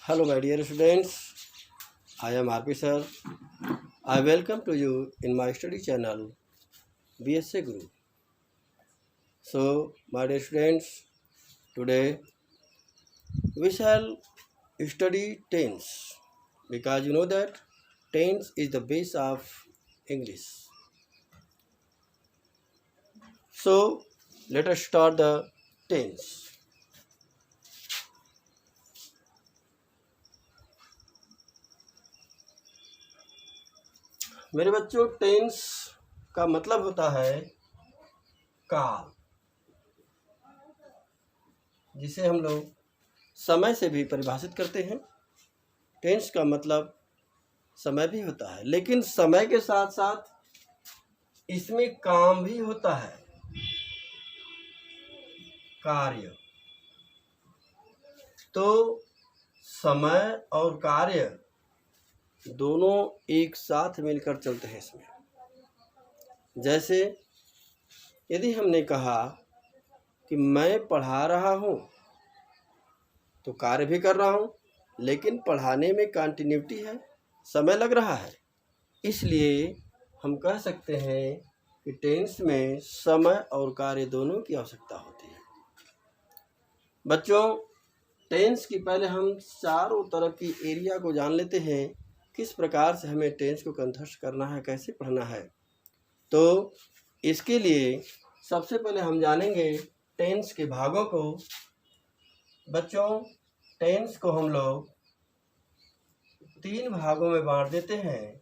Hello, my dear students. I am RP sir. I welcome to you in my study channel BSA Guru. So, my dear students, today we shall study tense because you know that tense is the base of English. So, let us start the tense. मेरे बच्चों, tense का मतलब होता है काल, जिसे हम लोग समय से भी परिभाषित करते हैं। टेंस का मतलब समय भी होता है, लेकिन समय के साथ साथ इसमें काम भी होता है, कार्य। तो समय और कार्य दोनों एक साथ मिलकर चलते हैं इसमें। जैसे यदि हमने कहा कि मैं पढ़ा रहा हूँ, तो कार्य भी कर रहा हूँ, लेकिन पढ़ाने में कंटिन्यूटी है, समय लग रहा है। इसलिए हम कह सकते हैं कि टेंस में समय और कार्य दोनों की आवश्यकता होती है। बच्चों, टेंस की पहले हम चारों तरफ की एरिया को जान लेते हैं, किस प्रकार से हमें टेंस को कंठस्थ करना है, कैसे पढ़ना है। तो इसके लिए सबसे पहले हम जानेंगे टेंस के भागों को। बच्चों, टेंस को हम लोग 3 भागों में बांट देते हैं।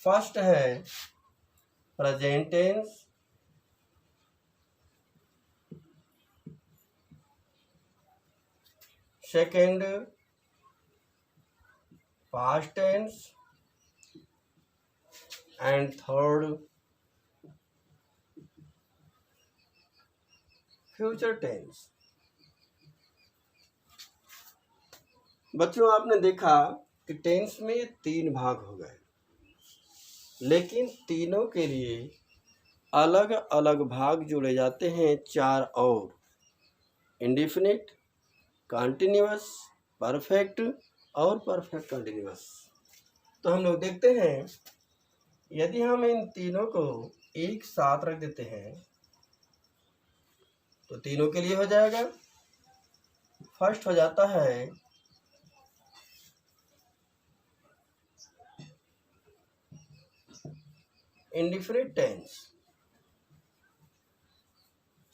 फर्स्ट है present tense, second past tense and third future tense. बच्चों, आपने देखा कि टेंस में 3 भाग हो गए, लेकिन तीनों के लिए अलग अलग भाग जोड़े जाते हैं 4 और: इंडेफिनिट, कंटिन्यूअस, परफेक्ट और परफेक्ट कंटिन्यूअस। तो हम लोग देखते हैं, यदि हम इन तीनों को एक साथ रख देते हैं तो तीनों के लिए हो जाएगा। फर्स्ट हो जाता है indefinite tense,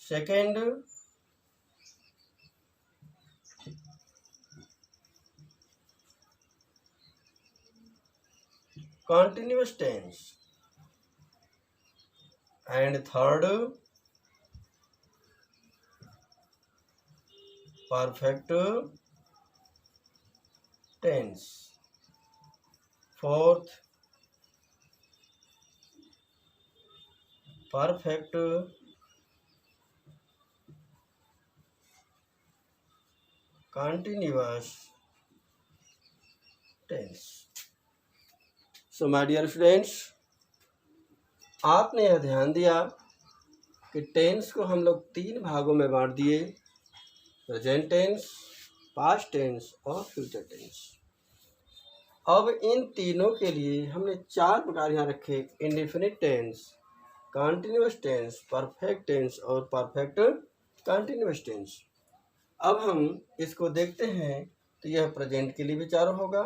second continuous tense and third perfect tense, fourth perfect continuous tense. So my dear students, आपने यह ध्यान दिया कि टेंस को हम लोग 3 भागों में बांट दिए: प्रेजेंट टेंस, पास्ट टेंस और फ्यूचर टेंस। अब इन तीनों के लिए हमने 4 प्रकार यहाँ रखे: indefinite tense, continuous tense, perfect tense और परफेक्ट कंटिन्यूअस टेंस। अब हम इसको देखते हैं, तो यह प्रेजेंट के लिए भी 4 होगा,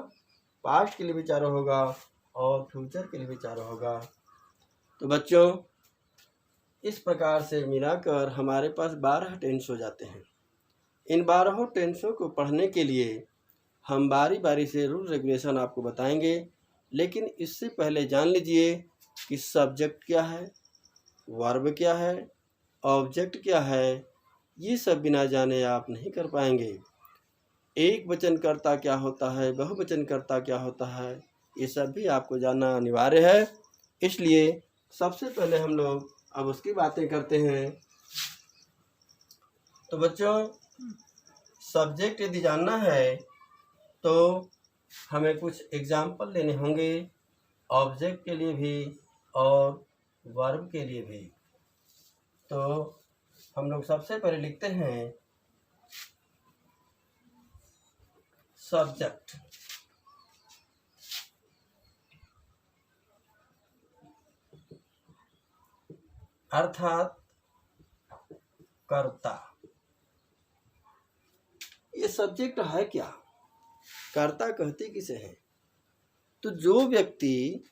पास्ट के लिए भी 4 होगा और फ्यूचर के लिए भी 4 होगा। तो बच्चों, इस प्रकार से मिलाकर हमारे पास 12 टेंस हो जाते हैं। इन 12 टेंसों को पढ़ने के लिए हम बारी बारी से रूल रेगुलेशन आपको बताएंगे, लेकिन इससे पहले जान लीजिए कि सब्जेक्ट क्या है, वर्ब क्या है, ऑब्जेक्ट क्या है। ये सब बिना जाने आप नहीं कर पाएंगे। एक वचनकर्ता क्या होता है, बहुवचनकर्ता क्या होता है, ये सब भी आपको जानना अनिवार्य है। इसलिए सबसे पहले हम लोग अब उसकी बातें करते हैं। तो बच्चों, सब्जेक्ट यदि जानना है तो हमें कुछ एग्जाम्पल लेने होंगे, ऑब्जेक्ट के लिए भी और वर्ब के लिए भी। तो हम लोग सबसे पहले लिखते हैं सब्जेक्ट, अर्थात कर्ता। ये सब्जेक्ट है क्या? कर्ता कहते किसे हैं? तो जो व्यक्ति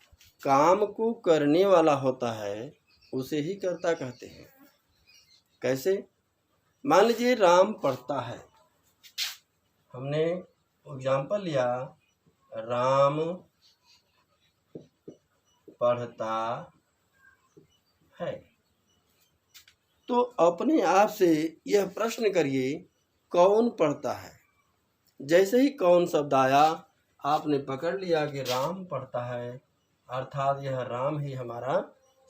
काम को करने वाला होता है उसे ही कर्ता कहते हैं। कैसे? मान लीजिए राम पढ़ता है, हमने एग्जाम्पल लिया, राम पढ़ता है। तो अपने आप से यह प्रश्न करिए, कौन पढ़ता है? जैसे ही कौन शब्द आया आपने पकड़ लिया कि राम पढ़ता है, अर्थात यह राम ही हमारा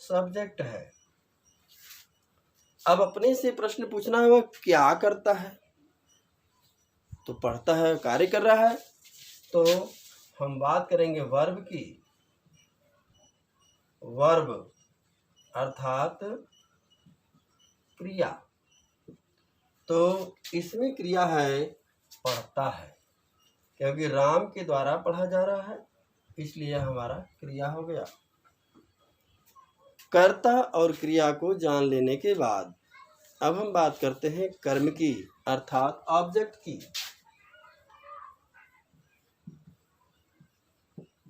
सब्जेक्ट है। अब अपने से प्रश्न पूछना है, वह क्या करता है? तो पढ़ता है, कार्य कर रहा है। तो हम बात करेंगे वर्ब की। वर्ब अर्थात क्रिया। तो इसमें क्रिया है पढ़ता है, क्योंकि राम के द्वारा पढ़ा जा रहा है, इसलिए हमारा क्रिया हो गया। कर्ता और क्रिया को जान लेने के बाद अब हम बात करते हैं कर्म की, अर्थात ऑब्जेक्ट की।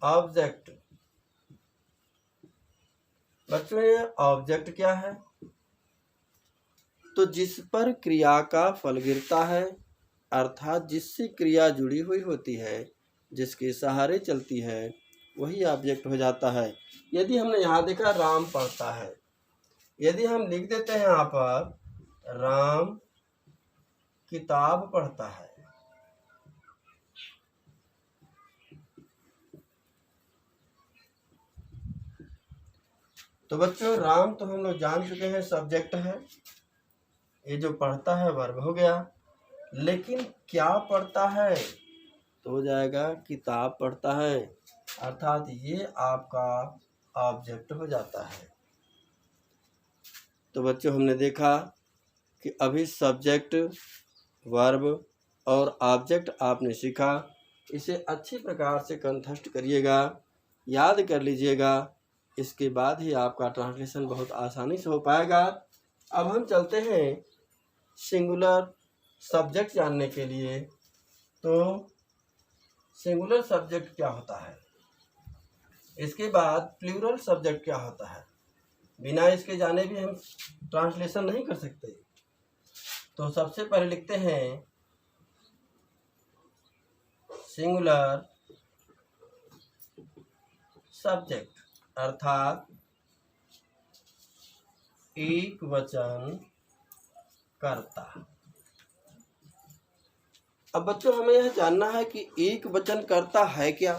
ऑब्जेक्ट, बच्चों ये ऑब्जेक्ट क्या है? तो जिस पर क्रिया का फल गिरता है, अर्थात जिससे क्रिया जुड़ी हुई होती है, जिसके सहारे चलती है, वही ऑब्जेक्ट हो जाता है। यदि हमने यहाँ देखा राम पढ़ता है, यदि हम लिख देते हैं यहाँ पर राम किताब पढ़ता है, तो बच्चों राम तो हम लोग जान चुके हैं सब्जेक्ट है, ये जो पढ़ता है वर्ब हो गया। लेकिन क्या पढ़ता है? तो हो जाएगा किताब पढ़ता है, अर्थात ये आपका ऑब्जेक्ट हो जाता है। तो बच्चों हमने देखा कि अभी सब्जेक्ट, वर्ब और ऑब्जेक्ट आपने सीखा। इसे अच्छी प्रकार से कंठस्थ करिएगा, याद कर लीजिएगा, इसके बाद ही आपका ट्रांसलेशन बहुत आसानी से हो पाएगा। अब हम चलते हैं सिंगुलर सब्जेक्ट जानने के लिए। तो सिंगुलर सब्जेक्ट क्या होता है, इसके बाद प्लूरल सब्जेक्ट क्या होता है, बिना इसके जाने भी हम ट्रांसलेशन नहीं कर सकते। तो सबसे पहले लिखते हैं सिंगुलर सब्जेक्ट, अर्थात एक वचन कर्ता। अब बच्चों हमें यह जानना है कि एक वचन कर्ता है क्या।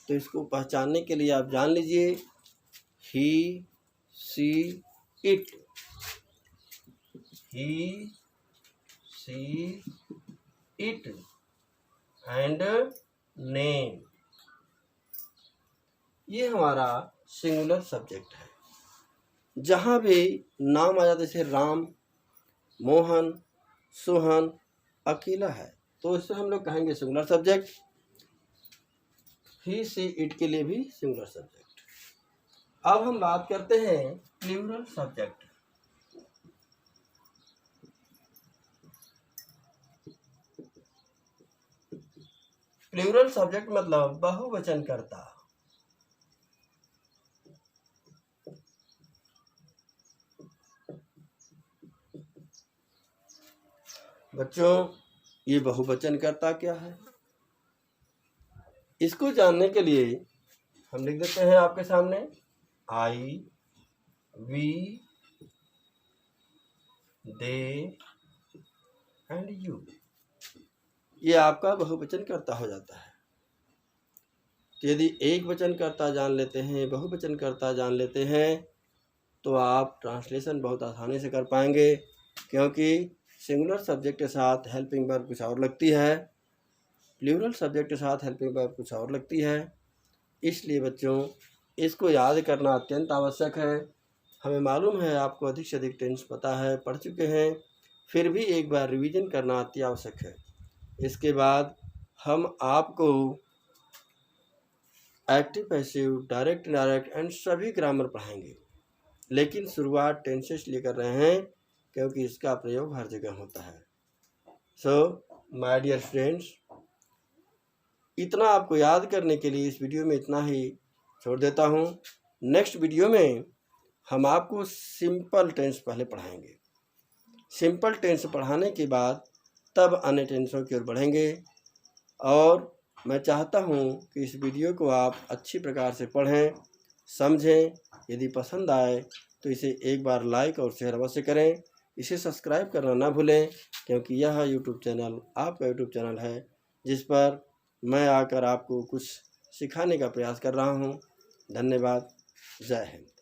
तो इसको पहचानने के लिए आप जान लीजिए he, she, it. He, she, it and name, ये हमारा सिंगुलर सब्जेक्ट है। जहाँ भी नाम आ जाते, जैसे राम, मोहन, सोहन, अकेला है, तो इससे हम लोग कहेंगे singular subject. He, she, it के लिए भी सिंगुलर सब्जेक्ट। अब हम बात करते हैं प्लूरल सब्जेक्ट। प्लूरल सब्जेक्ट मतलब बहुवचन कर्ता। बच्चों ये बहुवचन कर्ता क्या है, इसको जानने के लिए हम लिख देते हैं आपके सामने आई, वी, दे एंड यू। ये आपका बहुवचन कर्ता हो जाता है। तो यदि एक वचन कर्ता जान लेते हैं, बहुवचन कर्ता जान लेते हैं, तो आप ट्रांसलेशन बहुत आसानी से कर पाएंगे, क्योंकि सिंगुलर सब्जेक्ट के साथ हेल्पिंग वर्ब कुछ और लगती है, प्लूरल सब्जेक्ट के साथ हेल्पिंग वर्ब कुछ और लगती है। इसलिए बच्चों इसको याद करना अत्यंत आवश्यक है। हमें मालूम है आपको अधिक से अधिक टेंस पता है, पढ़ चुके हैं, फिर भी एक बार रिवीजन करना अति आवश्यक है। इसके बाद हम आपको active, passive, direct, indirect and सभी ग्रामर पढ़ाएंगे। लेकिन शुरुआत टेंस से इसलिए कर रहे हैं क्योंकि इसका प्रयोग हर जगह होता है। सो माय डियर फ्रेंड्स, इतना आपको याद करने के लिए इस वीडियो में इतना ही छोड़ देता हूँ। नेक्स्ट वीडियो में हम आपको सिंपल टेंस पहले पढ़ाएंगे। सिंपल टेंस पढ़ाने के बाद तब अन्य टेंसों की ओर बढ़ेंगे। और मैं चाहता हूँ कि इस वीडियो को आप अच्छी प्रकार से पढ़ें, समझें। यदि पसंद आए तो इसे एक बार लाइक और शेयर अवश्य करें। इसे सब्सक्राइब करना ना भूलें, क्योंकि यह यूट्यूब चैनल आपका यूट्यूब चैनल है जिस पर मैं आकर आपको कुछ सिखाने का प्रयास कर रहा हूँ। धन्यवाद। जय हिंद।